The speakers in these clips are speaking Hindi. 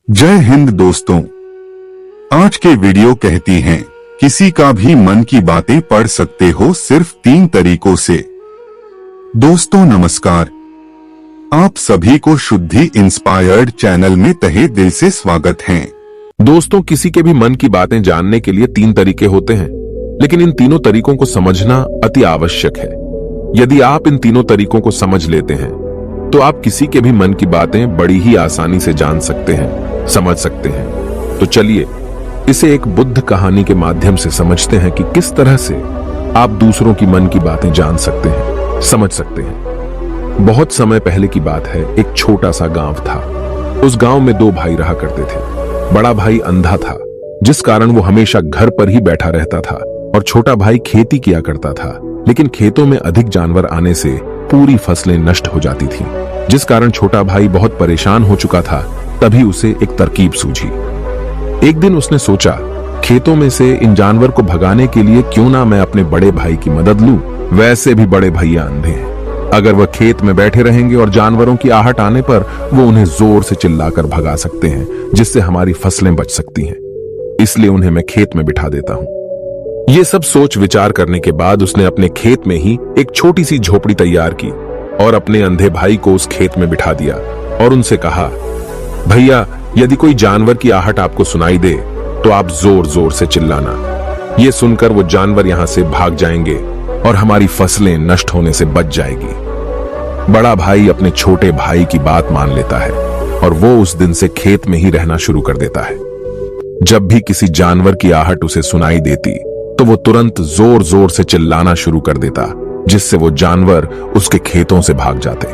जय हिंद दोस्तों। आज के वीडियो कहती हैं किसी का भी मन की बातें पढ़ सकते हो सिर्फ 3 तरीकों से। दोस्तों नमस्कार, आप सभी को शुद्धि इंस्पायर्ड चैनल में तहे दिल से स्वागत है। दोस्तों, किसी के भी मन की बातें जानने के लिए 3 तरीके होते हैं, लेकिन इन तीनों तरीकों को समझना अति आवश्यक है। यदि आप इन तीनों तरीकों को समझ लेते हैं तो आप किसी के भी मन की बातें बड़ी ही आसानी से जान सकते हैं, समझ सकते हैं। तो चलिए इसे एक बुद्ध कहानी के माध्यम से समझते हैं कि किस तरह से आप दूसरों की मन की बातें जान सकते हैं, समझ सकते हैं। बहुत समय पहले की बात है। एक छोटा सा गांव था। उस गांव में 2 भाई रहा करते थे। बड़ा भाई अंधा था, जिस कारण वो हमेशा घर पर ही बैठा रहता था, और छोटा भाई खेती किया करता था। लेकिन खेतों में अधिक जानवर आने से पूरी फसलें नष्ट हो जाती थीं, जिस कारण छोटा भाई बहुत परेशान हो चुका था। तभी उसे एक तरकीब सूझी। एक दिन उसने सोचा, खेतों में से इन जानवर को भगाने के लिए क्यों ना मैं अपने बड़े भाई की मदद लूं। वैसे भी बड़े भैया अंधे हैं। अगर वह खेत में बैठे रहेंगे और जानवरों की आहट आने पर वो उन्हें जोर से चिल्लाकर भगा सकते हैं, जिससे हमारी फसलें बच सकती हैं। इसलिए उन्हें मैं खेत में बिठा देता हूं। ये सब सोच विचार करने के बाद उसने अपने खेत में ही एक छोटी सी झोपड़ी तैयार की और अपने अंधे भाई को उस खेत में बिठा दिया और उनसे कहा, भैया, यदि कोई जानवर की आहट आपको सुनाई दे तो आप जोर जोर से चिल्लाना। ये सुनकर वो जानवर यहां से भाग जाएंगे और हमारी फसलें नष्ट होने से बच जाएगी। बड़ा भाई अपने छोटे भाई की बात मान लेता है और वो उस दिन से खेत में ही रहना शुरू कर देता है। जब भी किसी जानवर की आहट उसे सुनाई देती तो वो तुरंत जोर जोर से चिल्लाना शुरू कर देता, जिससे वो जानवर उसके खेतों से भाग जाते।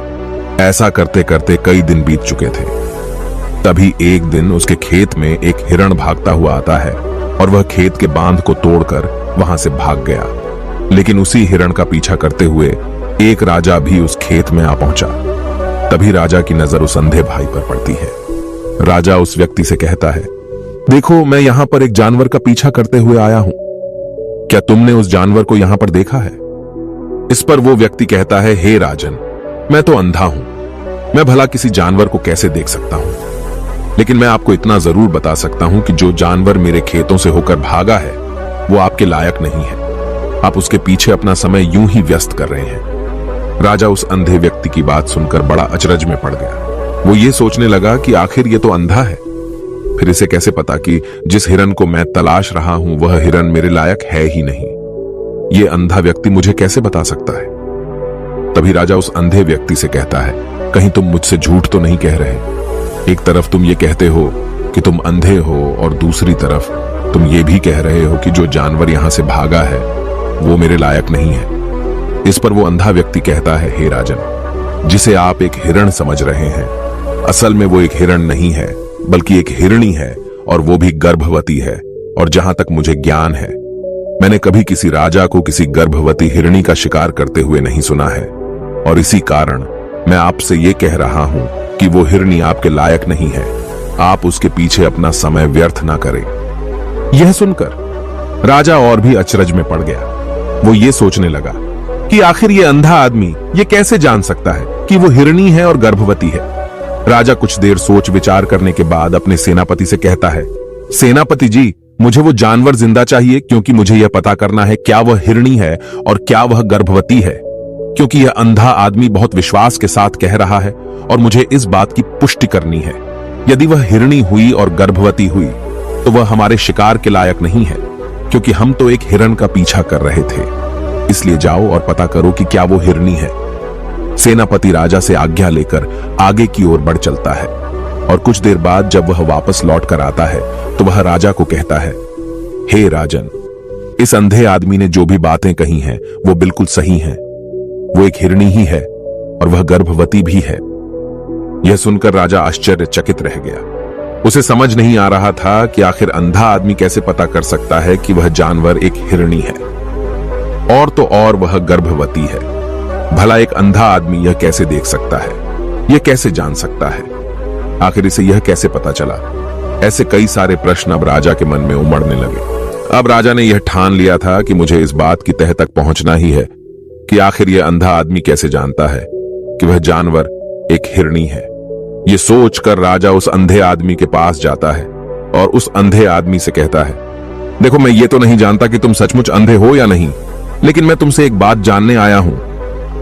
ऐसा करते करते कई दिन बीत चुके थे। तभी एक दिन उसके खेत में एक हिरण भागता हुआ आता है और वह खेत के बांध को तोड़कर वहां से भाग गया। लेकिन उसी हिरण का पीछा करते हुए एक राजा भी उस खेत में आ पहुंचा। तभी राजा की नजर उस अंधे भाई पर पड़ती है। राजा उस व्यक्ति से कहता है, देखो, मैं यहां पर एक जानवर का पीछा करते हुए आया हूं। क्या तुमने उस जानवर को यहां पर देखा है? इस पर वो व्यक्ति कहता है, हे राजन, मैं तो अंधा हूं, मैं भला किसी जानवर को कैसे देख सकता हूं। लेकिन मैं आपको इतना जरूर बता सकता हूं कि जो जानवर मेरे खेतों से होकर भागा है वो आपके लायक नहीं है। आप उसके पीछे अपना समय यूं ही व्यस्त कर रहे हैं। राजा उस अंधे व्यक्ति की बात सुनकर बड़ा अचरज में पड़ गया। वो ये सोचने लगा कि आखिर ये तो अंधा है, फिर इसे कैसे पता कि जिस हिरन को मैं तलाश रहा हूं वह हिरन मेरे लायक है ही नहीं। ये अंधा व्यक्ति मुझे कैसे बता सकता है? तभी राजा उस अंधे व्यक्ति से कहता है, कहीं तुम मुझसे झूठ तो नहीं कह रहे? एक तरफ तुम ये कहते हो कि तुम अंधे हो और दूसरी तरफ तुम ये भी कह रहे हो कि जो जानवर यहां से भागा है वो मेरे लायक नहीं है। इस पर वो अंधा व्यक्ति कहता है, हे राजन, जिसे आप एक हिरण समझ रहे हैं, असल में वो एक हिरण नहीं है बल्कि एक हिरणी है, और वो भी गर्भवती है। और जहां तक मुझे ज्ञान है, मैंने कभी किसी राजा को किसी गर्भवती हिरणी का शिकार करते हुए नहीं सुना है। और इसी कारण मैं आपसे ये कह रहा हूं कि वो हिरणी आपके लायक नहीं है। आप उसके पीछे अपना समय व्यर्थ ना करें। यह सुनकर राजा और भी अचरज में पड़ गया। वो ये सोचने लगा कि आखिर ये अंधा आदमी ये कैसे जान सकता है कि वो हिरणी है और गर्भवती है। राजा कुछ देर सोच विचार करने के बाद अपने सेनापति से कहता है, सेनापति जी, मुझे वो जानवर जिंदा चाहिए, क्योंकि मुझे यह पता करना है क्या वह हिरणी है और क्या वह गर्भवती है। क्योंकि यह अंधा आदमी बहुत विश्वास के साथ कह रहा है और मुझे इस बात की पुष्टि करनी है। यदि वह हिरणी हुई और गर्भवती हुई तो वह हमारे शिकार के लायक नहीं है, क्योंकि हम तो एक हिरण का पीछा कर रहे थे। इसलिए जाओ और पता करो कि क्या वो हिरणी है। सेनापति राजा से आज्ञा लेकर आगे की ओर बढ़ चलता है और कुछ देर बाद जब वह वापस लौट कर आता है तो वह राजा को कहता है, हे राजन, इस अंधे आदमी ने जो भी बातें कही हैं वो बिल्कुल सही हैं। वो एक हिरणी ही है और वह गर्भवती भी है। यह सुनकर राजा आश्चर्यचकित रह गया। उसे समझ नहीं आ रहा था कि आखिर अंधा आदमी कैसे पता कर सकता है कि वह जानवर एक हिरणी है, और तो और वह गर्भवती है। भला एक अंधा आदमी यह कैसे देख सकता है? यह कैसे जान सकता है? आखिर इसे यह कैसे पता चला? ऐसे कई सारे प्रश्न अब राजा के मन में उमड़ने लगे। अब राजा ने यह ठान लिया था कि मुझे इस बात की तह तक पहुंचना ही है कि आखिर यह अंधा आदमी कैसे जानता है कि वह जानवर एक हिरणी है। ये सोचकर राजा उस अंधे आदमी के पास जाता है और उस अंधे आदमी से कहता है, देखो, मैं ये तो नहीं जानता कि तुम सचमुच अंधे हो या नहीं, लेकिन मैं तुमसे एक बात जानने आया हूं।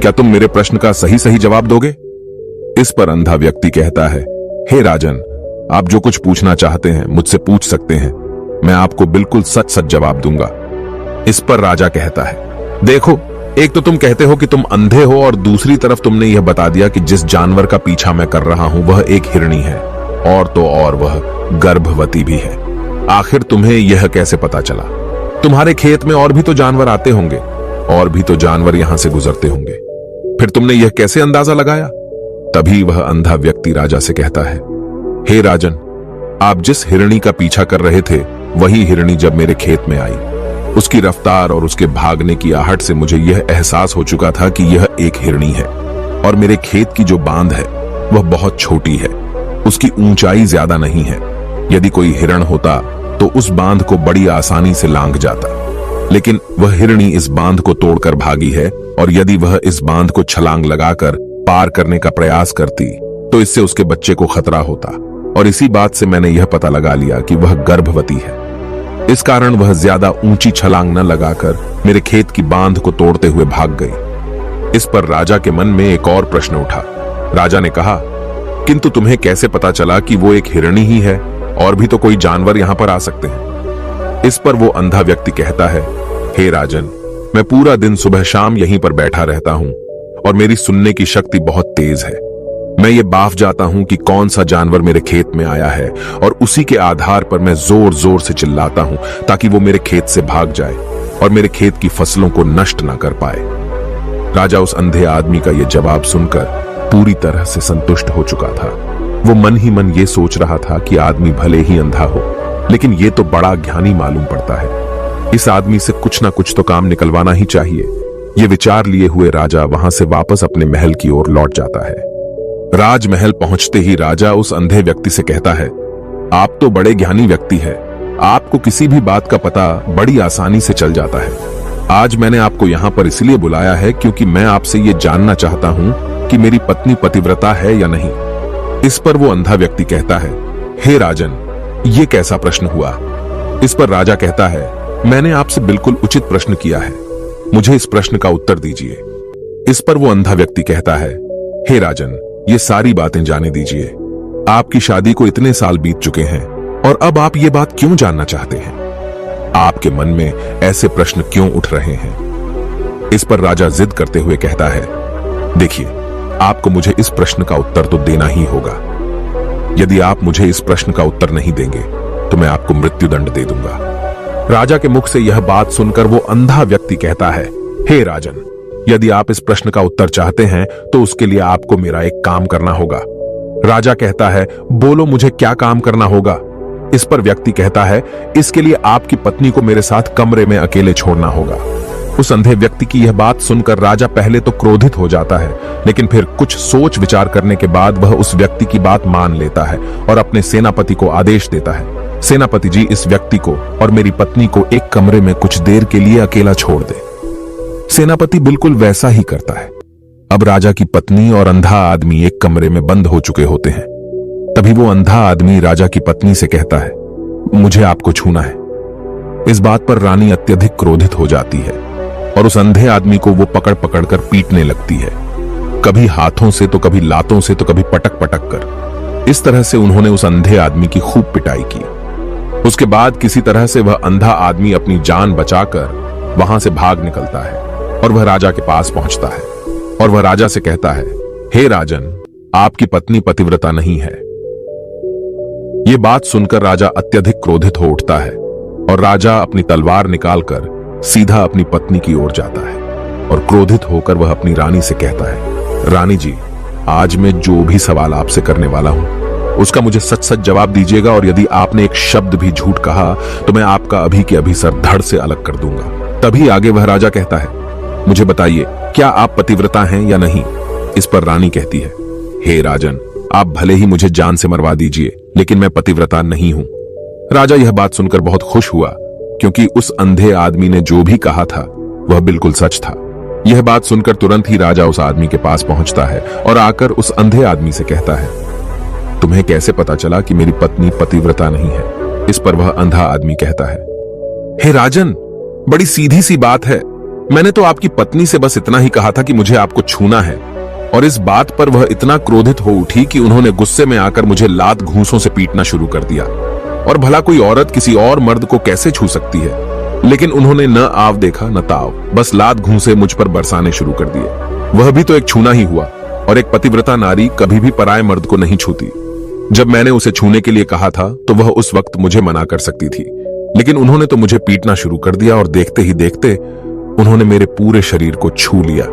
क्या तुम मेरे प्रश्न का सही सही जवाब दोगे? इस पर अंधा व्यक्ति कहता है, हे राजन, आप जो कुछ पूछना चाहते हैं मुझसे पूछ सकते हैं, मैं आपको बिल्कुल सच सच जवाब दूंगा। इस पर राजा कहता है, देखो, एक तो तुम कहते हो कि तुम अंधे हो और दूसरी तरफ तुमने यह बता दिया कि जिस जानवर का पीछा मैं कर रहा हूं वह एक हिरणी है, और तो और वह गर्भवती भी है। आखिर तुम्हें यह कैसे पता चला? तुम्हारे खेत में और भी तो जानवर आते होंगे, और भी तो जानवर यहां से गुजरते होंगे, फिर तुमने यह कैसे अंदाजा लगाया? तभी वह अंधा व्यक्ति राजा से कहता है, हे राजन, आप जिस हिरणी का पीछा कर रहे थे वही हिरणी जब मेरे खेत में आई, उसकी रफ्तार और उसके भागने की आहट से मुझे यह एहसास हो चुका था कि यह एक हिरणी है, और मेरे खेत की जो बांध है वह बहुत छोटी है, उसकी ऊंचाई ज्यादा नहीं है। यदि कोई हिरण होता तो उस बांध को बड़ी आसानी से लांघ जाता, लेकिन वह हिरणी इस बांध को तोड़कर भागी है, और यदि वह इस बांध को छलांग लगाकर पार करने का प्रयास करती तो इससे उसके बच्चे को खतरा होता, और इसी बात से मैंने यह पता लगा लिया कि वह गर्भवती है। इस कारण वह ज्यादा ऊंची छलांग न लगाकर मेरे खेत की बांध को तोड़ते हुए भाग गई। इस पर राजा के मन में एक और प्रश्न उठा। राजा ने कहा, किंतु तुम्हें कैसे पता चला कि वो एक हिरणी ही है, और भी तो कोई जानवर यहां पर आ सकते हैं? इस पर वो अंधा व्यक्ति कहता है, हे राजन, मैं पूरा दिन सुबह शाम यहीं पर बैठा रहता हूं, और मेरी सुनने की शक्ति बहुत तेज है। मैं ये बाफ जाता हूं कि कौन सा जानवर मेरे खेत में आया है, और उसी के आधार पर मैं जोर जोर से चिल्लाता हूं ताकि वो मेरे खेत से भाग जाए और मेरे खेत की फसलों को नष्ट ना कर पाए। राजा उस अंधे आदमी का यह जवाब सुनकर पूरी तरह से संतुष्ट हो चुका था। वो मन ही मन ये सोच रहा था कि आदमी भले ही अंधा हो, लेकिन ये तो बड़ा ज्ञानी मालूम पड़ता है। इस आदमी से कुछ ना कुछ तो काम निकलवाना ही चाहिए। ये विचार लिए हुए राजा वहां से वापस अपने महल की ओर लौट जाता है। राजमहल पहुंचते ही राजा उस अंधे व्यक्ति से कहता है, आप तो बड़े ज्ञानी व्यक्ति हैं, आपको किसी भी बात का पता बड़ी आसानी से चल जाता है। आज मैंने आपको यहाँ पर इसलिए बुलाया है क्योंकि मैं आपसे ये जानना चाहता हूँ कि मेरी पत्नी पतिव्रता है या नहीं। इस पर वो अंधा व्यक्ति कहता है, हे राजन, ये कैसा प्रश्न हुआ? इस पर राजा कहता है, मैंने आपसे बिल्कुल उचित प्रश्न किया है, मुझे इस प्रश्न का उत्तर दीजिए। इस पर वो अंधा व्यक्ति कहता है, हे राजन, ये सारी बातें जाने दीजिए। आपकी शादी को इतने साल बीत चुके हैं और अब आप ये बात क्यों जानना चाहते हैं? आपके मन में ऐसे प्रश्न क्यों उठ रहे हैं? इस पर राजा जिद करते हुए कहता है, देखिए, आपको मुझे इस प्रश्न का उत्तर तो देना ही होगा। यदि आप मुझे इस प्रश्न का उत्तर नहीं देंगे तो मैं आपको मृत्युदंड दे दूंगा। राजा के मुख से यह बात सुनकर वो अंधा व्यक्ति कहता है, हे राजन, यदि आप इस प्रश्न का उत्तर चाहते हैं तो उसके लिए आपको मेरा एक काम करना होगा। राजा कहता है, बोलो, मुझे क्या काम करना होगा? इस पर व्यक्ति कहता है, इसके लिए आपकी पत्नी को मेरे साथ कमरे में अकेले छोड़ना होगा। उस अंधे व्यक्ति की यह बात सुनकर राजा पहले तो क्रोधित हो जाता है, लेकिन फिर कुछ सोच विचार करने के बाद वह उस व्यक्ति की बात मान लेता है और अपने सेनापति को आदेश देता है, सेनापति जी, इस व्यक्ति को और मेरी पत्नी को एक कमरे में कुछ देर के लिए अकेला छोड़ दे। सेनापति बिल्कुल वैसा ही करता है। अब राजा की पत्नी और अंधा आदमी एक कमरे में बंद हो चुके होते हैं। तभी वो अंधा आदमी राजा की पत्नी से कहता है, मुझे आपको छूना है। इस बात पर रानी अत्यधिक क्रोधित हो जाती है और उस अंधे आदमी को वो पकड़ पकड़ कर पीटने लगती है, कभी हाथों से तो कभी लातों से तो कभी पटक पटक कर। इस तरह से उन्होंने उस अंधे आदमी की खूब पिटाई की। उसके बाद किसी तरह से वह अंधा आदमी अपनी जान बचाकर वहां से भाग निकलता है और वह राजा के पास पहुंचता है और वह राजा से कहता है, हे राजन, आपकी पत्नी पतिव्रता नहीं है। यह बात सुनकर राजा अत्यधिक क्रोधित हो उठता है और राजा अपनी तलवार निकालकर सीधा अपनी पत्नी की ओर जाता है और क्रोधित होकर वह अपनी रानी से कहता है, रानी जी, आज मैं जो भी सवाल आपसे करने वाला हूं उसका मुझे सच सच जवाब दीजिएगा, और यदि आपने एक शब्द भी झूठ कहा तो मैं आपका अभी के अभी सर धड़ से अलग कर दूंगा। तभी आगे वह राजा कहता है, मुझे बताइए, क्या आप पतिव्रता हैं या नहीं? इस पर रानी कहती है, हे राजन, आप भले ही मुझे जान से मरवा दीजिए, लेकिन मैं पतिव्रता नहीं हूं। राजा यह बात सुनकर बहुत खुश हुआ, क्योंकि उस अंधे आदमी ने जो भी कहा था वह बिल्कुल सच था। यह बात सुनकर तुरंत ही राजा उस आदमी के पास पहुंचता है और आकर उस अंधे आदमी से कहता है, तुम्हें कैसे पता चला कि मेरी पत्नी पतिव्रता नहीं है? इस पर वह अंधा आदमी कहता है, हे राजन, बड़ी सीधी सी बात है। मैंने तो आपकी पत्नी से बस इतना ही कहा था कि मुझे आपको छूना है, और इस बात पर वह इतना क्रोधित हो उठी कि उन्होंने गुस्से में आकर मुझे लात घूंसों से पीटना शुरू कर दिया। और भला कोई औरत किसी और मर्द को कैसे छू सकती है? लेकिन उन्होंने न आव देखा न ताव, बस लात घूंसे मुझ पर बरसाने शुरू कर दिए। वह भी तो एक छूना ही हुआ, और एक पतिव्रता नारी कभी भी पराये मर्द को नहीं छूती। जब मैंने उसे छूने के लिए कहा था तो वह उस वक्त मुझे मना कर सकती थी, लेकिन उन्होंने तो मुझे पीटना शुरू कर दिया, और देखते ही देखते उन्होंने मेरे पूरे शरीर को छू लिया।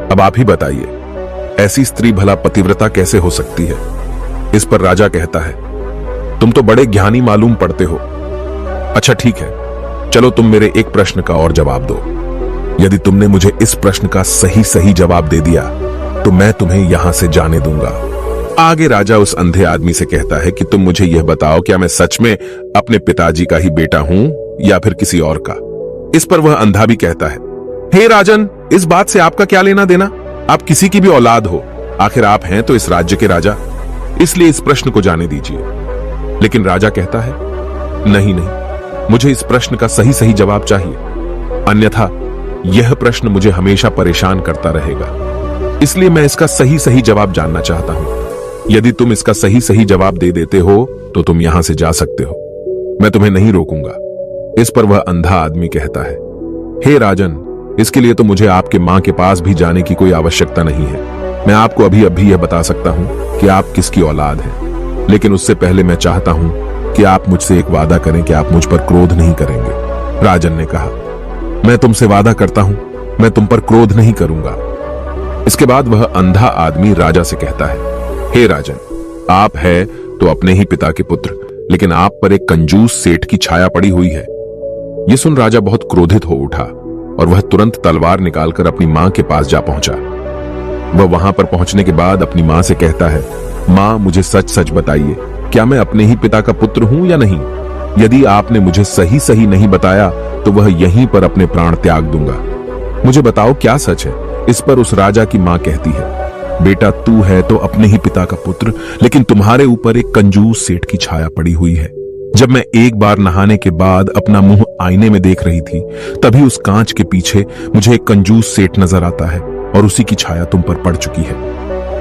अब आप ही बताइए, ऐसी स्त्री भला पतिव्रता कैसे हो सकती है? इस पर राजा कहता है, तुम तो बड़े ज्ञानी मालूम पड़ते हो। अच्छा ठीक है, चलो तुम मेरे एक प्रश्न का और जवाब दो। यदि तुमने मुझे इस प्रश्न का सही सही जवाब दे दिया तो मैं तुम्हें यहां से जाने दूंगा। आगे राजा उस अंधे आदमी से कहता है कि तुम मुझे यह बताओ, क्या मैं सच में अपने पिताजी का ही बेटा हूं या फिर किसी और का? इस पर वह अंधा भी कहता है, हे राजन, इस बात से आपका क्या लेना देना? आप किसी की भी औलाद हो, आखिर आप हैं तो इस राज्य के राजा, इसलिए इस प्रश्न को जाने दीजिए। लेकिन राजा कहता है, नहीं नहीं, मुझे इस प्रश्न का सही सही जवाब चाहिए, अन्यथा यह प्रश्न मुझे हमेशा परेशान करता रहेगा। इसलिए मैं इसका सही सही जवाब जानना चाहता हूं। यदि तुम इसका सही सही जवाब दे देते हो तो तुम यहां से जा सकते हो, मैं तुम्हें नहीं रोकूंगा। इस पर वह अंधा आदमी कहता है, हे राजन, इसके लिए तो मुझे आपके मां के पास भी जाने की कोई आवश्यकता नहीं है। मैं आपको अभी अभी यह बता सकता हूं कि आप किसकी औलाद हैं, लेकिन उससे पहले मैं चाहता हूं कि आप मुझसे एक वादा करें कि आप मुझ पर क्रोध नहीं करेंगे। राजन ने कहा, मैं तुमसे वादा करता हूं, मैं तुम पर क्रोध नहीं करूंगा। इसके बाद वह अंधा आदमी राजा से कहता है, हे राजन, आप है तो अपने ही पिता के पुत्र, लेकिन आप पर एक कंजूस सेठ की छाया पड़ी हुई है। यह सुन राजा बहुत क्रोधित हो उठा और वह तुरंत तलवार निकालकर अपनी मां के पास जा पहुंचा। वह वहां पर पहुंचने के बाद अपनी मां से कहता है, मां, मुझे सच सच बताइए, क्या मैं अपने ही पिता का पुत्र हूं या नहीं? यदि आपने मुझे सही सही नहीं बताया तो वह यहीं पर अपने प्राण त्याग दूंगा। मुझे बताओ क्या सच है? इस पर उस राजा की मां कहती है, बेटा, तू है तो अपने ही पिता का पुत्र, लेकिन तुम्हारे ऊपर एक कंजूस सेठ की छाया पड़ी हुई है। जब मैं एक बार नहाने के बाद अपना मुंह आईने में देख रही थी, तभी उस कांच के पीछे मुझे एक कंजूस सेठ नजर आता है और उसी की छाया तुम पर पड़ चुकी है।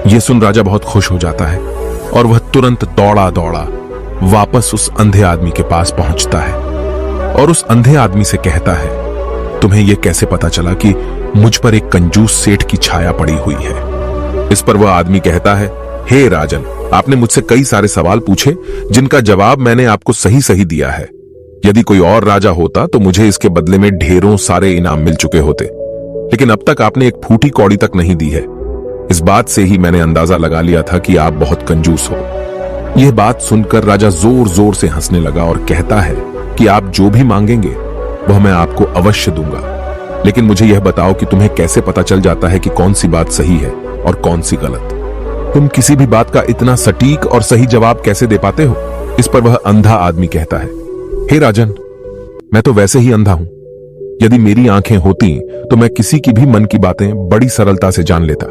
यह सुन राजा बहुत खुश हो जाता है और वह तुरंत दौड़ा दौड़ा वापस उस अंधे आदमी के पास पहुंचता है और उस अंधे आदमी से कहता है, तुम्हें यह कैसे पता चला कि मुझ पर एक कंजूस सेठ की छाया पड़ी हुई है? इस पर वह आदमी कहता है, हे राजन, आपने मुझसे कई सारे सवाल पूछे जिनका जवाब मैंने आपको सही सही दिया है। यदि कोई और राजा होता तो मुझे इसके बदले में ढेरों सारे इनाम मिल चुके होते, लेकिन अब तक आपने एक फूटी कौड़ी तक नहीं दी है। इस बात से ही मैंने अंदाजा लगा लिया था कि आप बहुत कंजूस हो। यह बात सुनकर राजा जोर जोर से हंसने लगा और कहता है कि आप जो भी मांगेंगे वह मैं आपको अवश्य दूंगा, लेकिन मुझे यह बताओ कि तुम्हें कैसे पता चल जाता है कि कौन सी बात सही है और कौन सी गलत? तुम किसी भी बात का इतना सटीक और सही जवाब कैसे दे पाते हो? इस पर वह अंधा आदमी कहता है, हे राजन, मैं तो वैसे ही अंधा हूं। यदि मेरी आंखें होती तो मैं किसी की भी मन की बातें बड़ी सरलता से जान लेता।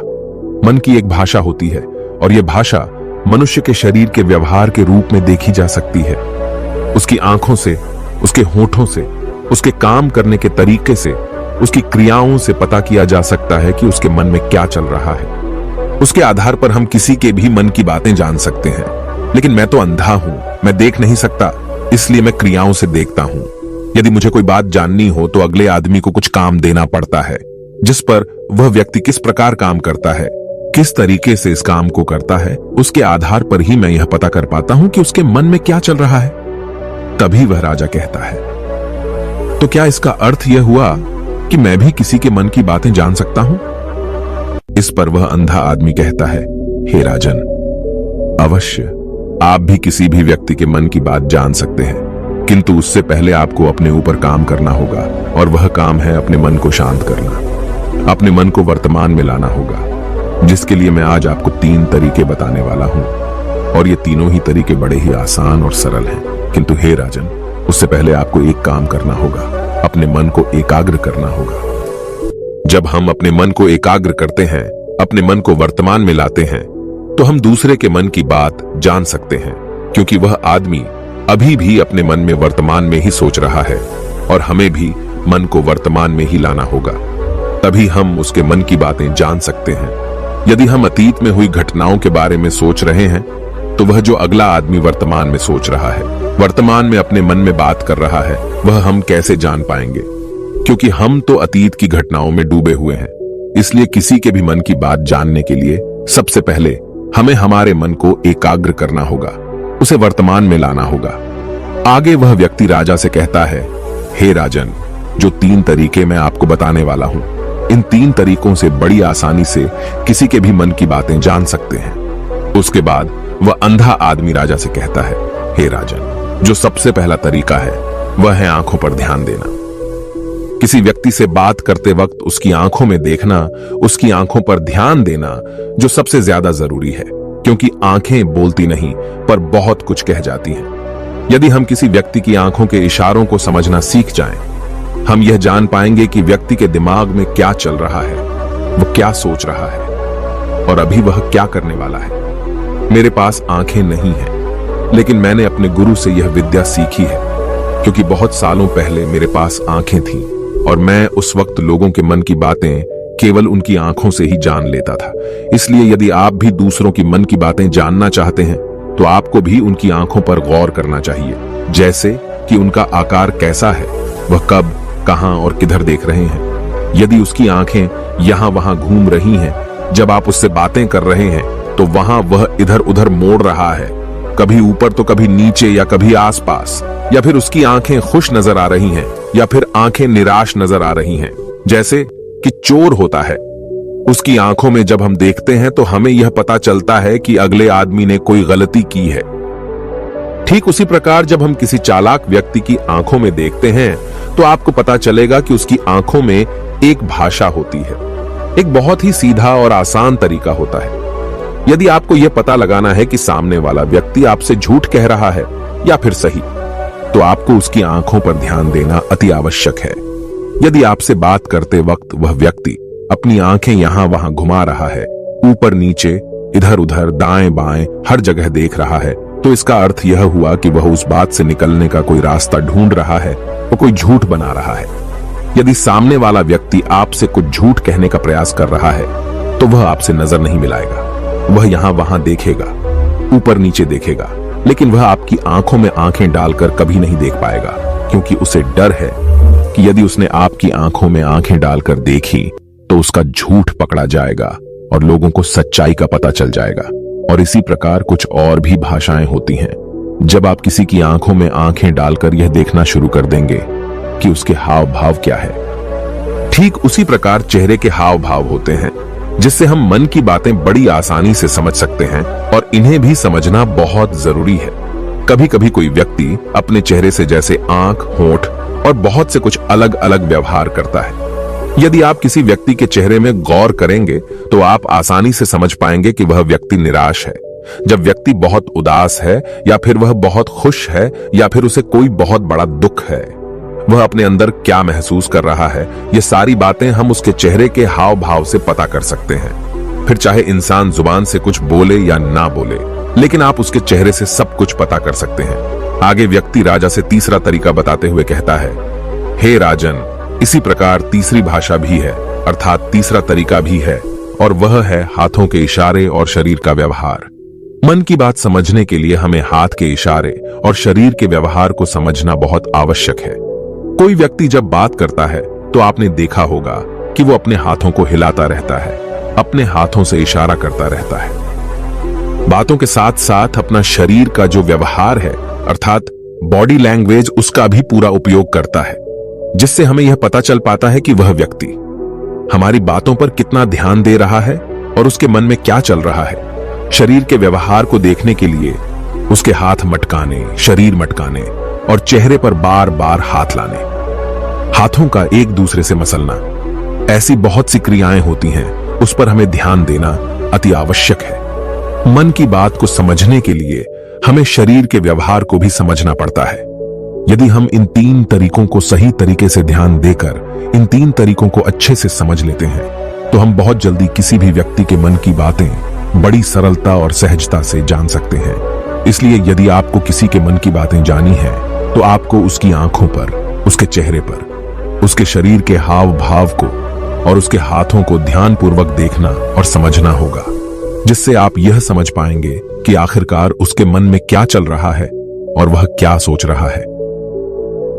मन की एक भाषा होती है और यह भाषा मनुष्य के शरीर के व्यवहार के रूप में देखी जा सकती है। उसकी आंखों से, उसके होठों से, उसके काम करने के तरीके से, उसकी क्रियाओं से पता किया जा सकता है कि उसके मन में क्या चल रहा है। उसके आधार पर हम किसी के भी मन की बातें जान सकते हैं, लेकिन मैं तो अंधा हूं, मैं देख नहीं सकता, इसलिए मैं क्रियाओं से देखता हूं। यदि मुझे कोई बात जाननी हो तो अगले आदमी को कुछ काम देना पड़ता है, जिस पर वह व्यक्ति किस प्रकार काम करता है, किस तरीके से इस काम को करता है, उसके आधार पर ही मैं यह पता कर पाता हूं कि उसके मन में क्या चल रहा है। तभी वह राजा कहता है, तो क्या इसका अर्थ यह हुआ कि मैं भी किसी के मन की बातें जान सकता हूं? इस पर वह अंधा आदमी कहता है, हे राजन, अवश्य आप भी किसी भी व्यक्ति के मन की बात जान सकते हैं, किंतु उससे पहले आपको अपने ऊपर काम करना होगा, और वह काम है अपने मन को शांत करना, अपने मन को वर्तमान में लाना होगा, जिसके लिए मैं आज आपको 3 तरीके बताने वाला हूं। और ये तीनों ही तरीके बड़े ही आसान और सरल हैं, किंतु हे राजन, उससे पहले आपको एक काम करना होगा, अपने मन को एकाग्र करना होगा। जब हम अपने मन को एकाग्र करते हैं, अपने मन को वर्तमान में लाते हैं, तो हम दूसरे के मन की बात जान सकते हैं, क्योंकि वह आदमी अभी भी अपने मन में वर्तमान में ही सोच रहा है और हमें भी मन को वर्तमान में ही लाना होगा। तभी हम उसके मन की बातें जान सकते हैं। यदि हम अतीत में हुई घटनाओं के बारे में सोच रहे हैं तो वह जो अगला आदमी वर्तमान में सोच रहा है, वर्तमान में अपने मन में बात कर रहा है, वह हम कैसे जान पाएंगे? क्योंकि हम तो अतीत की घटनाओं में डूबे हुए हैं। इसलिए किसी के भी मन की बात जानने के लिए सबसे पहले हमें हमारे मन को एकाग्र करना होगा, उसे वर्तमान में लाना होगा। आगे वह व्यक्ति राजा से कहता है, हे राजन, जो 3 तरीके मैं आपको बताने वाला हूं, इन 3 तरीकों से बड़ी आसानी से किसी के भी मन की बातें जान सकते हैं। उसके बाद वह अंधा आदमी राजा से कहता है, हे राजन, जो सबसे पहला तरीका है वह है आंखों पर ध्यान देना। किसी व्यक्ति से बात करते वक्त उसकी आंखों में देखना, उसकी आंखों पर ध्यान देना जो सबसे ज्यादा जरूरी है, क्योंकि आंखें बोलती नहीं पर बहुत कुछ कह जाती हैं। यदि हम किसी व्यक्ति की आंखों के इशारों को समझना सीख जाएं, हम यह जान पाएंगे कि व्यक्ति के दिमाग में क्या चल रहा है, वह क्या सोच रहा है और अभी वह क्या करने वाला है। मेरे पास आंखें नहीं हैं, लेकिन मैंने अपने गुरु से यह विद्या सीखी है, क्योंकि बहुत सालों पहले मेरे पास आंखें थीं और मैं उस वक्त लोगों के मन की बातें केवल उनकी आंखों से ही जान लेता था। इसलिए यदि आप भी दूसरों की मन की बातें जानना चाहते हैं तो आपको भी उनकी आंखों पर गौर करना चाहिए, जैसे कि उनका आकार कैसा है, वह कब, कहां और किधर देख रहे हैं। यदि उसकी आंखें यहां वहां घूम रही हैं, जब आप उससे बातें कर रहे हैं तो वहां वह इधर उधर मोड़ रहा है, कभी ऊपर तो कभी नीचे या कभी आसपास, या फिर उसकी आंखें खुश नजर आ रही हैं या फिर आंखें निराश नजर आ रही हैं, जैसे कि चोर होता है। उसकी आंखों में जब हम देखते हैं तो हमें यह पता चलता है कि अगले आदमी ने कोई गलती की है। ठीक उसी प्रकार जब हम किसी चालाक व्यक्ति की आंखों में देखते हैं तो आपको पता चलेगा कि उसकी आंखों में एक भाषा होती है। एक बहुत ही सीधा और आसान तरीका होता है। यदि आपको यह पता लगाना है कि सामने वाला व्यक्ति आपसे झूठ कह रहा है या फिर सही, तो आपको उसकी आंखों पर ध्यान देना अति आवश्यक है। यदि आपसे बात करते वक्त वह व्यक्ति अपनी आंखें यहां वहां घुमा रहा है, ऊपर नीचे, इधर उधर, दाएं बाएं, हर जगह देख रहा है, तो इसका अर्थ यह हुआ कि वह उस बात से निकलने का कोई रास्ता ढूंढ रहा है, वो कोई झूठ बना रहा है। यदि सामने वाला व्यक्ति आपसे कुछ झूठ कहने का प्रयास कर रहा है तो वह आपसे नजर नहीं मिलाएगा। वह यहां वहां देखेगा, ऊपर नीचे देखेगा, लेकिन वह आपकी आंखों में आंखें डालकर कभी नहीं देख पाएगा, क्योंकि उसे डर है कि यदि उसने आपकी आंखों में आंखें डालकर देखी तो उसका झूठ पकड़ा जाएगा और लोगों को सच्चाई का पता चल जाएगा। और इसी प्रकार कुछ और भी भाषाएं होती हैं। जब आप किसी की आंखों में आंखें डालकर यह देखना शुरू कर देंगे कि उसके हाव भाव क्या है, ठीक उसी प्रकार चेहरे के हाव भाव होते हैं, जिससे हम मन की बातें बड़ी आसानी से समझ सकते हैं और इन्हें भी समझना बहुत जरूरी है। कभी कभी कोई व्यक्ति अपने चेहरे से जैसे आंख, होंठ और बहुत से कुछ अलग अलग व्यवहार करता है। यदि आप किसी व्यक्ति के चेहरे में गौर करेंगे तो आप आसानी से समझ पाएंगे कि वह व्यक्ति निराश है, जब व्यक्ति बहुत उदास है, या फिर वह बहुत खुश है, या फिर उसे कोई बहुत बड़ा दुख है। वह अपने अंदर क्या महसूस कर रहा है, ये सारी बातें हम उसके चेहरे के हाव भाव से पता कर सकते हैं। फिर चाहे इंसान जुबान से कुछ बोले या ना बोले, लेकिन आप उसके चेहरे से सब कुछ पता कर सकते हैं। आगे व्यक्ति राजा से तीसरा तरीका बताते हुए कहता है, हे राजन, इसी प्रकार तीसरी भाषा भी है, अर्थात तीसरा तरीका भी है, और वह है हाथों के इशारे और शरीर का व्यवहार। मन की बात समझने के लिए हमें हाथ के इशारे और शरीर के व्यवहार को समझना बहुत आवश्यक है। कोई व्यक्ति जब बात करता है तो आपने देखा होगा कि वो अपने हाथों को हिलाता रहता है, अपने हाथों से इशारा करता रहता है। बातों के साथ साथ अपना शरीर का जो व्यवहार है, अर्थात बॉडी लैंग्वेज, उसका भी पूरा उपयोग करता है, जिससे हमें यह पता चल पाता है कि वह व्यक्ति हमारी बातों पर कितना ध्यान दे रहा है और उसके मन में क्या चल रहा है। शरीर के व्यवहार को देखने के लिए उसके हाथ मटकाने, शरीर मटकाने और चेहरे पर बार बार हाथ लाने, हाथों का एक दूसरे से मसलना, ऐसी बहुत सी क्रियाएं होती हैं, उस पर हमें ध्यान देना अति आवश्यक है। मन की बात को समझने के लिए हमें शरीर के व्यवहार को भी समझना पड़ता है। यदि हम इन 3 तरीकों को सही तरीके से ध्यान देकर इन 3 तरीकों को अच्छे से समझ लेते हैं तो हम बहुत जल्दी किसी भी व्यक्ति के मन की बातें बड़ी सरलता और सहजता से जान सकते हैं। इसलिए यदि आपको किसी के मन की बातें जानी है तो आपको उसकी आंखों पर, उसके चेहरे पर, उसके शरीर के हाव भाव को और उसके हाथों को ध्यानपूर्वक देखना और समझना होगा, जिससे आप यह समझ पाएंगे कि आखिरकार उसके मन में क्या चल रहा है और वह क्या सोच रहा है।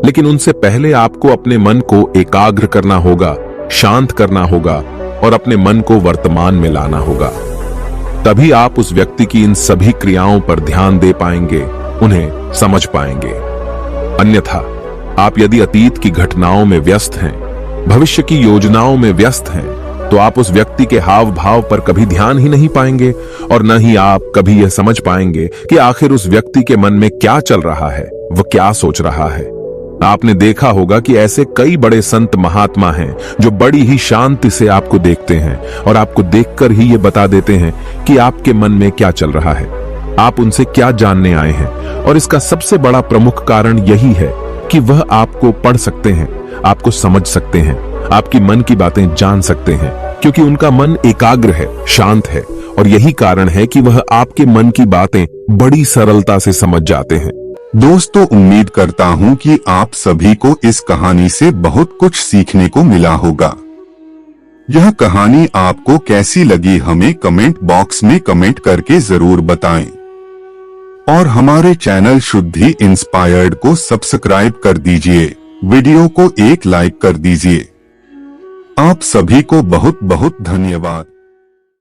लेकिन उनसे पहले आपको अपने मन को एकाग्र करना होगा, शांत करना होगा और अपने मन को वर्तमान में लाना होगा। तभी आप उस व्यक्ति की इन सभी क्रियाओं पर ध्यान दे पाएंगे, उन्हें समझ पाएंगे। अन्यथा आप यदि अतीत की घटनाओं में व्यस्त हैं, भविष्य की योजनाओं में व्यस्त हैं, तो आप उस व्यक्ति के हाव भाव पर कभी ध्यान ही नहीं पाएंगे और न ही आप कभी यह समझ पाएंगे कि आखिर उस व्यक्ति के मन में क्या चल रहा है, वह क्या सोच रहा है। आपने देखा होगा कि ऐसे कई बड़े संत महात्मा हैं जो बड़ी ही शांति से आपको देखते हैं और आपको देखकर ही ये बता देते हैं कि आपके मन में क्या चल रहा है, आप उनसे क्या जानने आए हैं। और इसका सबसे बड़ा प्रमुख कारण यही है कि वह आपको पढ़ सकते हैं, आपको समझ सकते हैं, आपकी मन की बातें जान सकते हैं, क्योंकि उनका मन एकाग्र है, शांत है और यही कारण है कि वह आपके मन की बातें बड़ी सरलता से समझ जाते हैं। दोस्तों, उम्मीद करता हूं कि आप सभी को इस कहानी से बहुत कुछ सीखने को मिला होगा। यह कहानी आपको कैसी लगी हमें कमेंट बॉक्स में कमेंट करके जरूर बताएं और हमारे चैनल शुद्धि इंस्पायर्ड को सब्सक्राइब कर दीजिए, वीडियो को एक लाइक कर दीजिए। आप सभी को बहुत बहुत धन्यवाद।